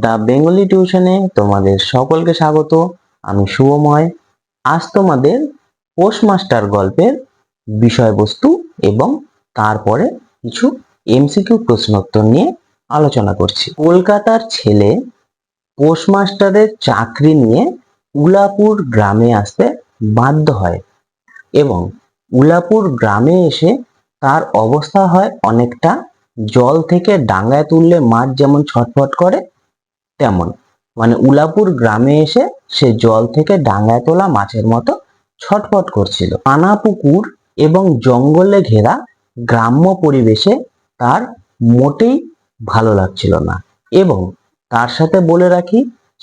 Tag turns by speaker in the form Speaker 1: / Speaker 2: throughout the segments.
Speaker 1: The Bengali টিউশনে তোমাদের সকলকে স্বাগত। আমি শুভময়। আজ তোমাদের পোস্টমাস্টার গল্পের বিষয়বস্তু এবং তারপরে কিছু এমসিকিউ প্রশ্নোত্তর নিয়ে আলোচনা করছি। কলকাতার ছেলে পোস্টমাস্টারের চাকরি নিয়ে উলাপুর গ্রামে আসতে বাধ্য হয় এবং উলাপুর গ্রামে এসে তার অবস্থা হয় অনেকটা জল থেকে ডাঙায় তুললে মাছ যেমন ছটফট করে তেমন। মানে উলাপুর গ্রামে এসে সে জল থেকে ডাঙায় তোলা মাছের মতো ছটফট করছিল। পানা পুকুর এবং জঙ্গলে ঘেরা গ্রাম্য পরিবেশে তার মোটেই ভালো লাগছিল না। এবং তার সাথে বলে রাখি,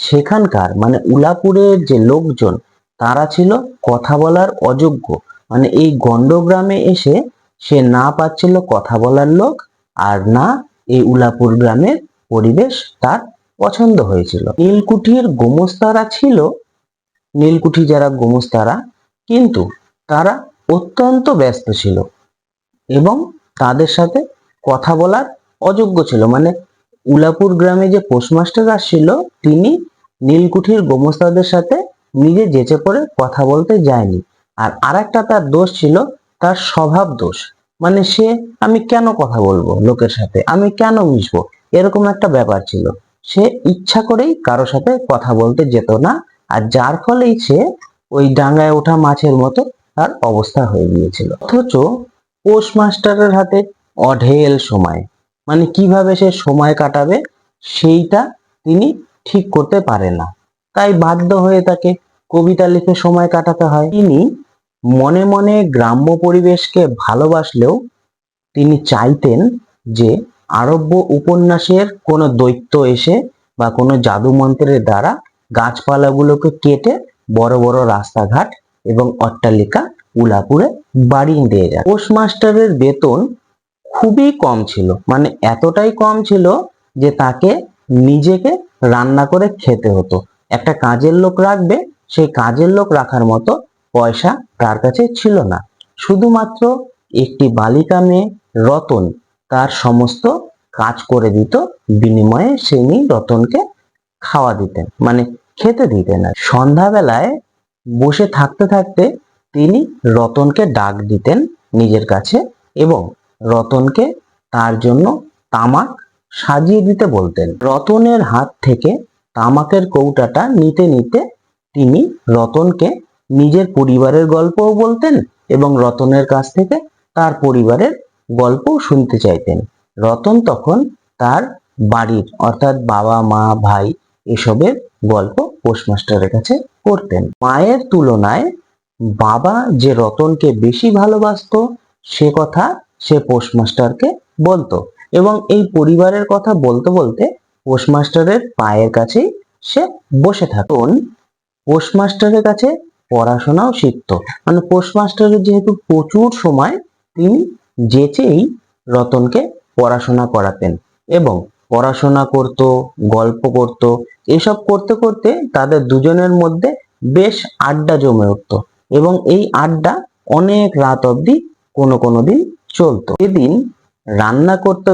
Speaker 1: সেখানকার মানে উলাপুরের যে লোকজন তারা ছিল কথা বলার অযোগ্য। মানে এই গন্ডগ্রামে এসে সে না পাচ্ছিল কথা বলার লোক, আর না এই উলাপুর গ্রামের পরিবেশ তার পছন্দ হয়েছিল। নীলকুঠির গোমস্তারা ছিল, নীলকুঠি যারা গোমস্তারা, কিন্তু তারা অত্যন্ত ব্যস্ত ছিল এবং তাদের সাথে কথা বলার অযোগ্য ছিল। মানে উলাপুর গ্রামে যে পোস্টমাস্টার আসছিল তিনি নীলকুঠির গোমস্তাদের সাথে নিজে যেচে পড়ে কথা বলতে যায়নি। আর আরেকটা তার দোষ ছিল, তার স্বভাব দোষ। মানে সে আমি কেন কথা বলবো লোকের সাথে, আমি কেন মিশবো, এরকম একটা ব্যাপার ছিল। সে ইচ্ছা করেই কারো সাথে কথা বলতে যেত না, আর যার ফলেই সে ওই ডাঙায় ওঠা মাছের মতো তার অবস্থা হয়ে গিয়েছিল। অথচ পোস্টমাস্টারের হাতে অঢেল সময়, মানে কিভাবে সে সময় কাটাবে সেইটা তিনি ঠিক করতে পারে না। তাই বাধ্য হয়ে তাকে কবিতা লিখে সময় কাটাতে হয়। তিনি মনে মনে গ্রাম্য পরিবেশকে ভালোবাসলেও তিনি চাইতেন যে আরব্য উপন্যাসের কোনো দৈত্য এসে বা কোনো জাদু মন্ত্রের দ্বারা গাছপালাগুলোকে কেটে বড় বড় রাস্তাঘাট এবং অট্টালিকা উলাপুরে বাড়িয়ে দিয়ে যায়। পোস্টমাস্টারের বেতন খুবই কম ছিল, মানে এতটাই কম ছিল যে তাকে নিজেকে রান্না করে খেতে হতো। একটা কাজের লোক রাখবে, সেই কাজের লোক রাখার মতো পয়সা তার কাছে ছিল না। শুধুমাত্র একটি বালিকা মেয়ে রতন তার সমস্ত কাজ করে দিত, বিনিময়ে তিনি রতনকে খাওয়া দিতেন, মানে খেতে দিতেন না। সন্ধ্যাবেলায় বসে থাকতে থাকতে তিনি রতনকে ডাক দিতেন নিজের কাছে এবং রতনকে তার জন্য তামাক সাজিয়ে দিতে বলতেন। রতনের হাত থেকে তামাকের কৌটাটা নিতে নিতে তিনি রতনকে নিজের পরিবারের গল্পও বলতেন এবং রতনের কাছ থেকে তার পরিবারের গল্পও শুনতে চাইতেন। রতন তখন তার বাড়ির অর্থাৎ বাবা মা ভাই এসবের গল্প পোস্টমাস্টারের কাছে করতেন। মায়ের তুলনায় বাবা যে রতনকে বেশি ভালোবাসতো সে কথা সে পোস্টমাস্টারকে বলতো এবং এই পরিবারের কথা বলতে বলতে পোস্টমাস্টারের পায়ের কাছেই সে বসে থাকতো। পোস্টমাস্টারের কাছে পড়াশোনাও শিখতো। মানে পোস্টমাস্টারের যেহেতু প্রচুর সময়, তিনি যেচেই রতনকে পড়াশোনা করাতেন এবং পড়াশোনা করত, গল্প করত। এসব করতে করতে তাদের দুজনের মধ্যে বেশ আড্ডা জমে উঠতো এবং এই আড্ডা অনেক রাত অবধি কোনো কোনো দিন চলতো। এদিন রান্না করতে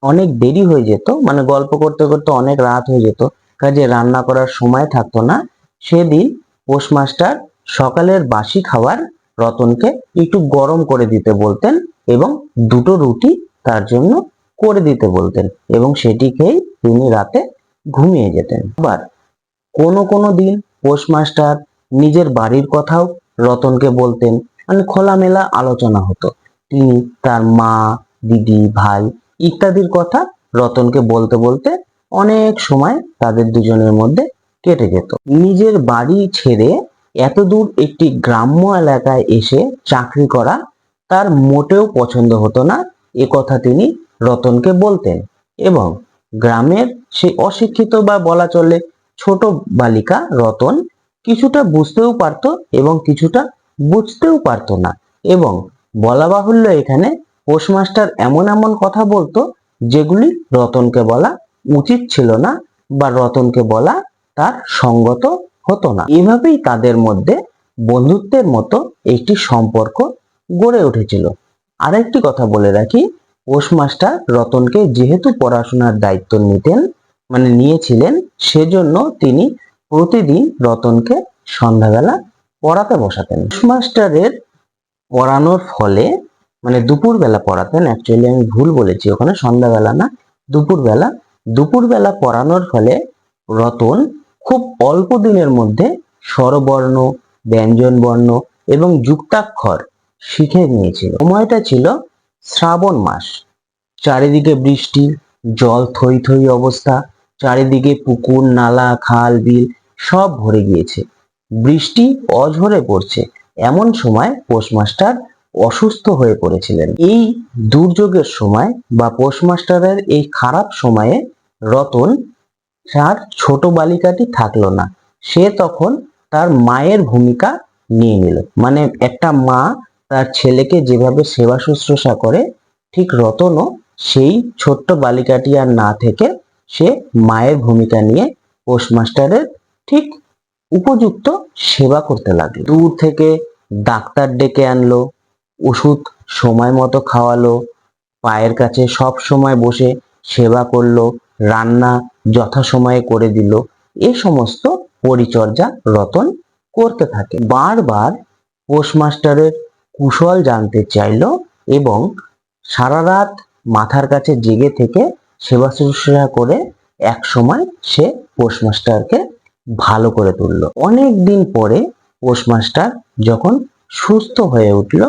Speaker 1: অনেক দেরি হয়ে যেত, মানে গল্প করতে করতে অনেক রাত হয়ে যেত, কাজে রান্না করার সময় থাকতো না। সেদিন পোস্টমাস্টার সকালের বাসি খাবার রতনকে একটু গরম করে দিতে বলতেন এবং দুটো রুটি তার জন্য করে দিতে বলতেন এবং সেটি খেয়েই তিনি রাতে ঘুমিয়ে যেতেন। আবার কোনো কোনো দিন পোস্টমাস্টার নিজের বাড়ির কথাও রতনকে বলতেন, মানে খোলামেলা আলোচনা হতো। তিনি তার মা, দিদি, ভাই ইত্যাদির কথা রতনকে বলতে বলতে অনেক সময় তাদের দুজনের মধ্যে কেটে যেত। নিজের বাড়ি ছেড়ে এতদূর একটি গ্রাম্য এলাকায় এসে চাকরি করা তার মোটেও পছন্দ হতো না, এ কথা তিনি রতনকে বলতেন। এবং গ্রামের সেই অশিক্ষিত বা বলা চলে ছোট বালিকা রতন কিছুটা বুঝতেও পারত এবং কিছুটা বুঝতেও পারতো না। এবং বলা বাহুল্য এখানে পোস্টমাস্টার এমন এমন কথা বলতো যেগুলি রতনকে বলা উচিত ছিল না বা রতনকে বলা তার সঙ্গত হতো না। এভাবেই তাদের মধ্যে বন্ধুত্বের মতো একটি সম্পর্ক গড়ে উঠেছিল। আরেকটি কথা বলে রাখি, পোস্টমাস্টার রতনকে যেহেতু পড়াশোনার দায়িত্ব নিতেন, মানে নিয়েছিলেন, সেজন্য তিনি প্রতিদিন রতনকে সন্ধ্যাবেলা পড়াতে বসাতেন। পোস্টমাস্টারের পড়ানোর ফলে মানে দুপুরবেলা পড়াতেন, অ্যাকচুয়ালি আমি ভুল বলেছি, ওখানে সন্ধ্যাবেলা না, দুপুরবেলা। দুপুরবেলা পড়ানোর ফলে রতন খুব অল্প দিনের মধ্যে স্বরবর্ণ, ব্যঞ্জনবর্ণ এবং যুক্তাক্ষর শিখে নিয়েছিল। সময়টা ছিল শ্রাবণ মাস, চারিদিকে বৃষ্টি, জল থই থই অবস্থা, চারিদিকে পুকুর, নালা, খাল, বিল সব ভরে গিয়েছে, বৃষ্টি অঝরে পড়ছে। এমন সময় পোস্টমাস্টার অসুস্থ হয়ে পড়েছিলেন। এই দুর্যোগের সময় বা পোস্টমাস্টারের এই খারাপ সময়ে রতন, তার ছোট বালিকাটি থাকলো না, সে তখন তার মায়ের ভূমিকা নিয়ে নিল। মানে একটা মা তার ছেলেকে যেভাবে সেবা শুশ্রূষা করে, ঠিক রতনও সেই ছোট্ট বালিকাটি আর না থেকে সে মায়ের ভূমিকা নিয়ে পোস্টমাস্টারের ঠিক উপযুক্ত সেবা করতে লাগলো। দূর থেকে ডাক্তার ডেকে আনলো, ওষুধ সময় মতো খাওয়ালো, পায়ের কাছে সব সময় বসে সেবা করলো, রান্না যথাসময়ে করে দিল। এ সমস্ত পরিচর্যা রতন করতে থাকে। বারবার পোস্টমাস্টারের কুশল জানতে চাইলো এবং সারা রাত মাথার কাছে জেগে থেকে সেবা শুশ্রূষা করে এক সময় সে পোস্টমাস্টারকে ভালো করে তুলল। অনেক দিন পরে পোস্টমাস্টার যখন সুস্থ হয়ে উঠল,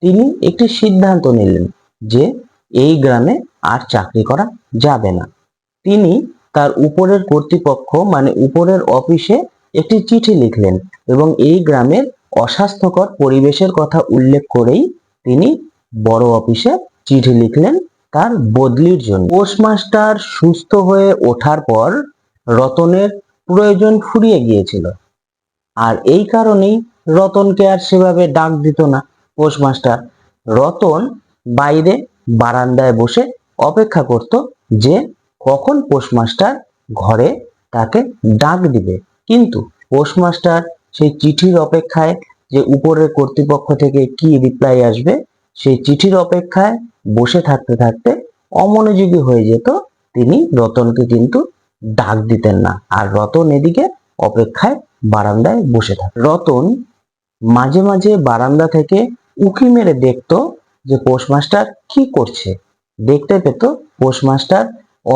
Speaker 1: তিনি একটি সিদ্ধান্ত নিলেন যে এই গ্রামে আর চাকরি করা যাবে না। তিনি তার উপরের কর্তৃপক্ষ মানে উপরের অফিসে একটি চিঠি লিখলেন এবং এই গ্রামের অস্বাস্থ্যকর পরিবেশের কথা উল্লেখ করেই তিনি বড় অফিসে চিঠি লিখলেন তার বদলির জন্য। পোস্টমাস্টার সুস্থ হয়ে ওঠার পর রতনের প্রয়োজন ফুরিয়ে গিয়েছিল, আর এই কারণেই রতনকে আর সেভাবে ডাক দিত না পোস্টমাস্টার। রতন বাইরে বারান্দায় বসে অপেক্ষা করত যে কখন পোস্টমাস্টার ঘরে তাকে ডাক দিবে, কিন্তু পোস্টমাস্টার সেই চিঠির অপেক্ষায়, যে উপরের কর্তৃপক্ষ থেকে কি রিপ্লাই আসবে সেই চিঠির অপেক্ষায় বসে থাকতে থাকতে অমনোযোগী হয়ে যেত। তিনি রতনকে কিন্তু ডাক দিতেন না, আর রতন এদিকে অপেক্ষায় বারান্দায় বসে থাকে। রতন মাঝে মাঝে বারান্দা থেকে উঁকি মেরে দেখতো যে পোস্টমাস্টার কি করছে। দেখতে পেত পোস্টমাস্টার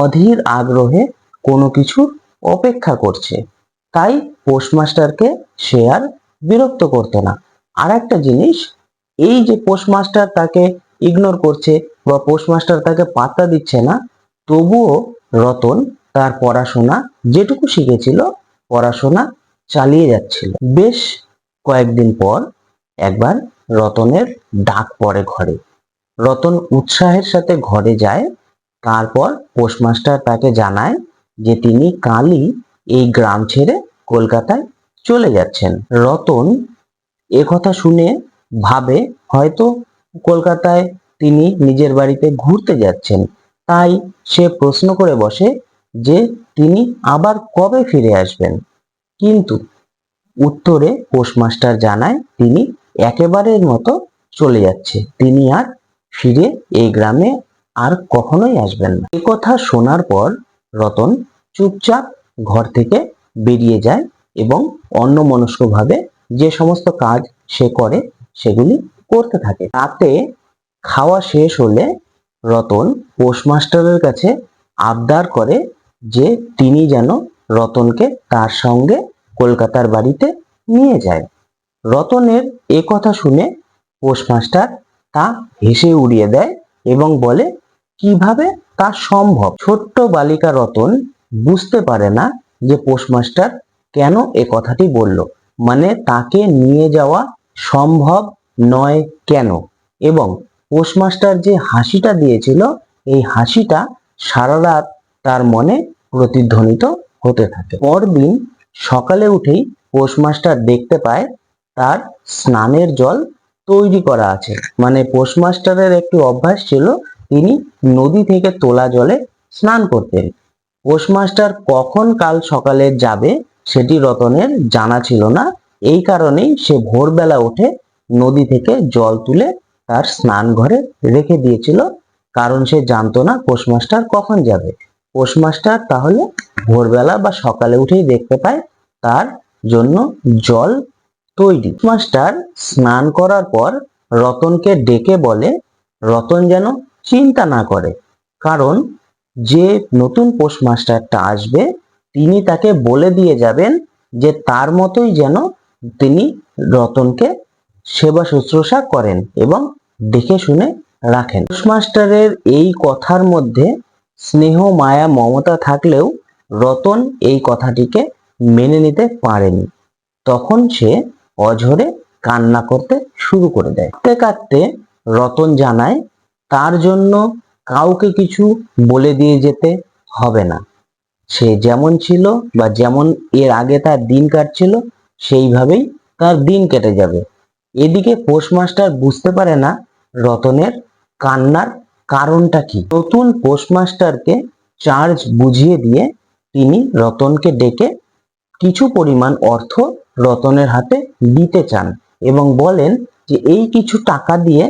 Speaker 1: অধীর আগ্রহে কোনো কিছুর অপেক্ষা করছে, তাই পোস্টমাস্টারকে সে আর বিরক্ত করতো না। আর একটা জিনিস, এই যে পোস্টমাস্টার তাকে ইগনোর করছে বা পোস্টমাস্টার তাকে পাত্তা দিচ্ছে না, তবুও রতন তার পড়াশোনা যেটুকু শিখেছিল পড়াশোনা চালিয়ে যাচ্ছিল। বেশ কয়েকদিন পর একবার রতনের ডাক পড়ে ঘরে। রতন উৎসাহের সাথে ঘরে যায়। তারপর পোস্টমাস্টার তাকে জানায় যে তিনি কালই এই গ্রাম ছেড়ে কলকাতায় চলে যাচ্ছেন। রতন কথা শুনে ভাবে হয়তো কলকাতায় তিনি নিজের বাড়িতে ঘুরতে যাচ্ছেন, তাই সে প্রশ্ন করে বসে যে তিনি আবার কবে ফিরে আসবেন। কিন্তু উত্তরে পোস্টমাস্টার জানায় তিনি একেবারের মতো চলে যাচ্ছে, তিনি আর ফিরে এই গ্রামে আর কখনোই আসবেন না। এ কথা শোনার পর রতন চুপচাপ ঘর থেকে বেরিয়ে যায় এবং অন্যমনস্কভাবে যে সমস্ত কাজ সে করে সেগুলি করতে থাকে। রাতে খাওয়া শেষ হলে রতন পোস্টমাস্টারের কাছে আবদার করে যে তিনি যেন রতনকে তার সঙ্গে কলকাতার বাড়িতে নিয়ে যায়। রতনের এ কথা শুনে পোস্টমাস্টার তা হেসে উড়িয়ে দেয় এবং বলে কিভাবে তা সম্ভব। ছোট্ট বালিকা রতন বুঝতে পারে না যে পোস্টমাস্টার কেন এ কথাটি বলল, মানে তাকে নিয়ে যাওয়া সম্ভব নয় কেন। এবং পোস্টমাস্টার যে হাসিটা দিয়েছিল এই হাসিটা সারা রাত তার মনে প্রতিধ্বনিত হতে থাকে। পরদিন সকালে উঠেই পোস্টমাস্টার দেখতে পায় তার স্নানের জল তৈরি করা আছে। মানে পোস্টমাস্টারের একটু অভ্যাস ছিল, তিনি নদী থেকে তোলা জলে স্নান করতেন। পোস্টমাস্টার কখন কাল সকালে যাবে সেটি রতনের জানা ছিল না, এই কারণেই সে ভোরবেলা উঠে নদী থেকে জল তুলে তার স্নান ঘরে রেখে দিয়েছিল, কারণ সে জানতো না পোস্টমাস্টার কখন যাবে। পোস্টমাস্টার তাহলে ভোরবেলা বা সকালে উঠেই দেখতে পায় তার জন্য জল তৈরি। পোস্টমাস্টার স্নান করার পর রতনকে ডেকে বলে রতন যেন চিন্তা না করে, কারণ যে নতুন পোস্টমাস্টারটা আসবে তিনি তাকে বলে দিয়ে যাবেন যে তার মতোই যেন তিনি রতনকে সেবা শুশ্রূষা করেন এবং দেখে শুনে রাখেন। পোস্টমাস্টারের এই কথার মধ্যে স্নেহ, মায়া, মমতা থাকলেও রতন এই কথাটিকে মেনে নিতে পারেনি। তখন সে অঝরে কান্না করতে শুরু করে দেয়। কাঁদতে কাঁদতে রতন জানায় তার জন্য কাউকে কিছু বলে দিয়ে যেতে হবে না। সে যেমন ছিল বা যেমন এর আগে তার দিন কাটছিল সেইভাবেই তার দিন কেটে যাবে। এদিকে পোস্টমাস্টার বুঝতে পারে না রতনের কান্নার কারণটা কি। নতুন পোস্টমাস্টারকে চার্জ বুঝিয়ে দিয়ে তিনি রতনকে ডেকে কিছু পরিমাণ অর্থ রতনের হাতে দিতে চান এবং বলেন যে এই কিছু টাকা দিয়ে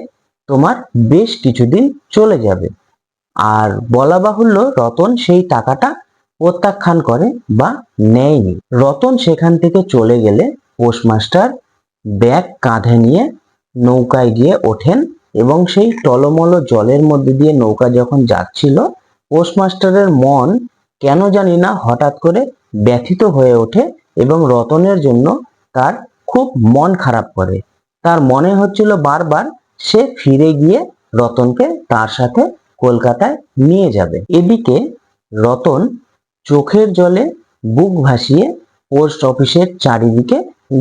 Speaker 1: তোমার বেশ কিছুদিন চলে যাবে। আর বলা বাহুল্য রতন সেই টাকাটা প্রত্যাখ্যান করে বা নেয়নি। রতন সেখান থেকে চলে গেলে পোস্টমাস্টার ব্যাগ কাঁধে নিয়ে নৌকায় গিয়ে ওঠেন এবং সেই টলমল জলের মধ্যে দিয়ে নৌকা যখন যাচ্ছিল পোস্টমাস্টারের মন কেন জানি না হঠাৎ করে ব্যথিত হয়ে ওঠে এবং রতনের জন্য তার খুব মন খারাপ করে। তার মনে হচ্ছিল বারবার সে ফিরে গিয়ে রতনকে তার সাথে কলকাতায় নিয়ে যাবে। এদিকে রতন চোখের জলে বুক ভাসিয়ে পোস্ট অফিসের চারিদিকে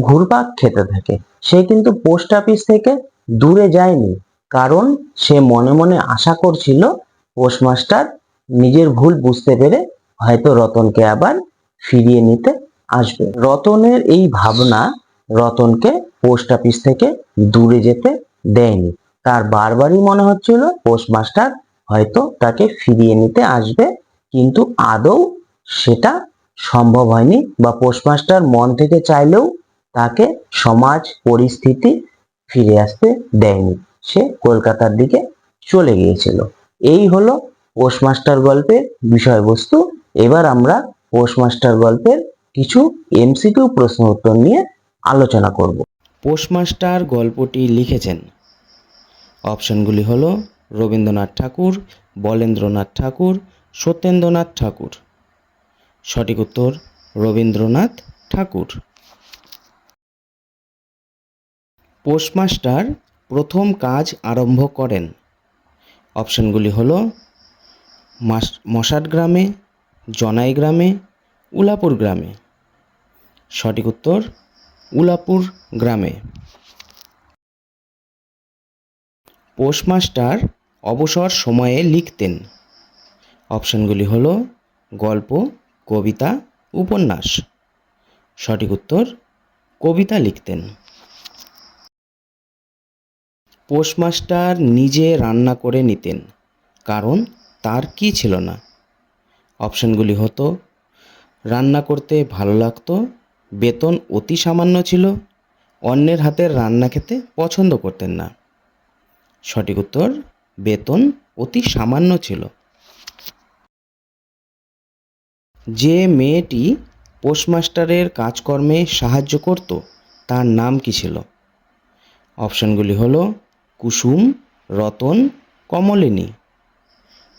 Speaker 1: ঘুরপাক খেতে থাকে। সে কিন্তু পোস্ট অফিস থেকে দূরে যায়নি, কারণ সে মনে মনে আশা করছিল পোস্টমাস্টার নিজের ভুল বুঝতে পেরে হয়তো রতনকে আবার ফিরিয়ে নিতে আসবে। রতনের এই ভাবনা রতনকে পোস্ট অফিস থেকে দূরে যেতে দেয়নি। তার বারবারই মনে হচ্ছিল পোস্টমাস্টার হয়তো তাকে ফিরিয়ে নিতে আসবে, কিন্তু আদৌ সেটা সম্ভব হয়নি বা পোস্টমাস্টার মন থেকে চাইলেও তাকে সমাজ পরিস্থিতি ফিরে আসতে দেয়নি। সে কলকাতার দিকে চলে গিয়েছিল। এই হলো পোস্টমাস্টার গল্পের বিষয়বস্তু। এবার আমরা পোস্টমাস্টার গল্পের কিছু এমসিকিউ প্রশ্ন উত্তর নিয়ে আলোচনা করব।
Speaker 2: পোস্টমাস্টার গল্পটি লিখেছেন, অপশনগুলি হলো রবীন্দ্রনাথ ঠাকুর, বলেন্দ্রনাথ ঠাকুর, সত্যেন্দ্রনাথ ঠাকুর। সঠিক উত্তর রবীন্দ্রনাথ ঠাকুর। পোস্টমাস্টার প্রথম কাজ আরম্ভ করেন। অপশনগুলি হলো মশাট গ্রামে, জনাই গ্রামে, উলাপুর গ্রামে। সঠিক উত্তর উলাপুর গ্রামে। পোস্টমাস্টার অবসর সময়ে লিখতেন। অপশনগুলি হলো গল্প, কবিতা, উপন্যাস। সঠিক উত্তর কবিতা লিখতেন। পোস্টমাস্টার নিজে রান্না করে নিতেন, কারণ তার কি ছিল না। অপশনগুলি হতো রান্না করতে ভালো লাগতো, বেতন অতি সামান্য ছিল, অন্যের হাতের রান্না খেতে পছন্দ করতেন না। সঠিক উত্তর বেতন অতি সামান্য ছিল। যে মেয়েটি পোস্টমাস্টারের কাজকর্মে সাহায্য করত তার নাম কি ছিল? অপশনগুলি হলো কুসুম, রতন, কমলিনী।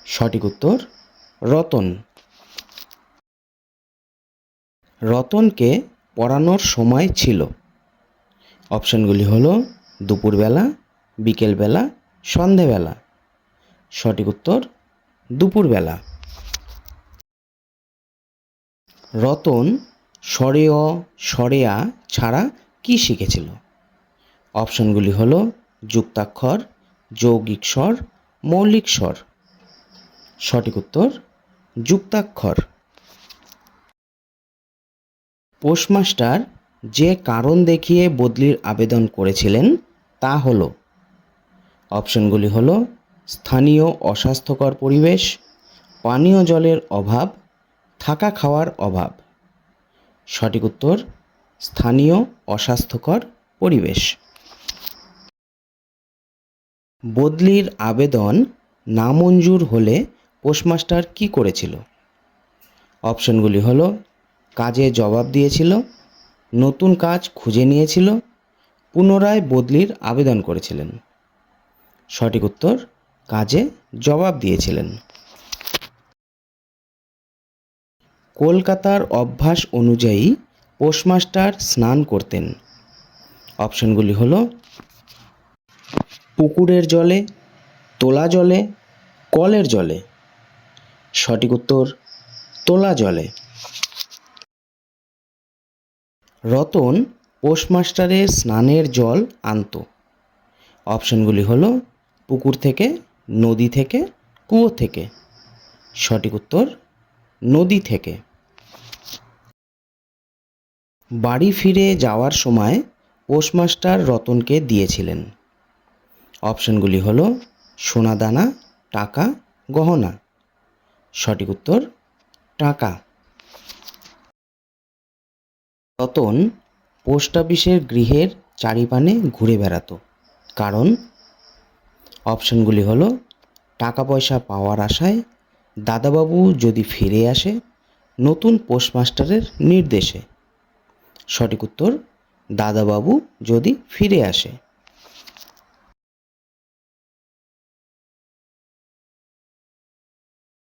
Speaker 2: সঠিক উত্তর রতন। রতনকে পড়ানোর সময় ছিল। অপশনগুলি হলো দুপুরবেলা, বিকেলবেলা, সন্ধেবেলা। সঠিক উত্তর দুপুরবেলা। রতন স্বরে অ, স্বরে আ ছাড়া কি শিখেছিল? অপশনগুলি হলো যুক্তাক্ষর, যৌগিক স্বর, মৌলিক স্বর। সঠিক উত্তর যুক্তাক্ষর। পোস্টমাস্টার যে কারণ দেখিয়ে বদলির আবেদন করেছিলেন তা হলো, অপশনগুলি হলো স্থানীয় অস্বাস্থ্যকর পরিবেশ, পানীয় জলের অভাব, থাকা খাওয়ার অভাব। সঠিক উত্তর স্থানীয় অস্বাস্থ্যকর পরিবেশ। বদলির আবেদন নামঞ্জুর হলে পোস্টমাস্টার কি করেছিল? অপশনগুলি হলো কাজে জবাব দিয়েছিল, নতুন কাজ খুঁজে নিয়েছিল, পুনরায় বদলির আবেদন করেছিলেন। সঠিক উত্তর কাজে জবাব দিয়েছিলেন। কলকাতার অভ্যাস অনুযায়ী পোস্টমাস্টার স্নান করতেন। অপশনগুলি হলো পুকুরের জলে, তোলা জলে, কলের জলে। সঠিক উত্তর তোলা জলে। রতন পোস্টমাস্টারের স্নানের জল আনত। অপশনগুলি হলো পুকুর থেকে, নদী থেকে, কুয়ো থেকে। সঠিক উত্তর নদী থেকে। বাড়ি ফিরে যাওয়ার সময় পোস্টমাস্টার রতনকে দিয়েছিলেন। অপশনগুলি হলো সোনাদানা, টাকা, গহনা। সঠিক উত্তর টাকা। রতন পোস্ট অফিসের গৃহের চারিপানে ঘুরে বেড়াতো, কারণ অপশনগুলি হলো টাকা পয়সা পাওয়ার আশায়, দাদাবাবু যদি ফিরে আসে, নতুন পোস্টমাস্টারের নির্দেশে। সঠিক উত্তর দাদাবাবু যদি ফিরে আসে।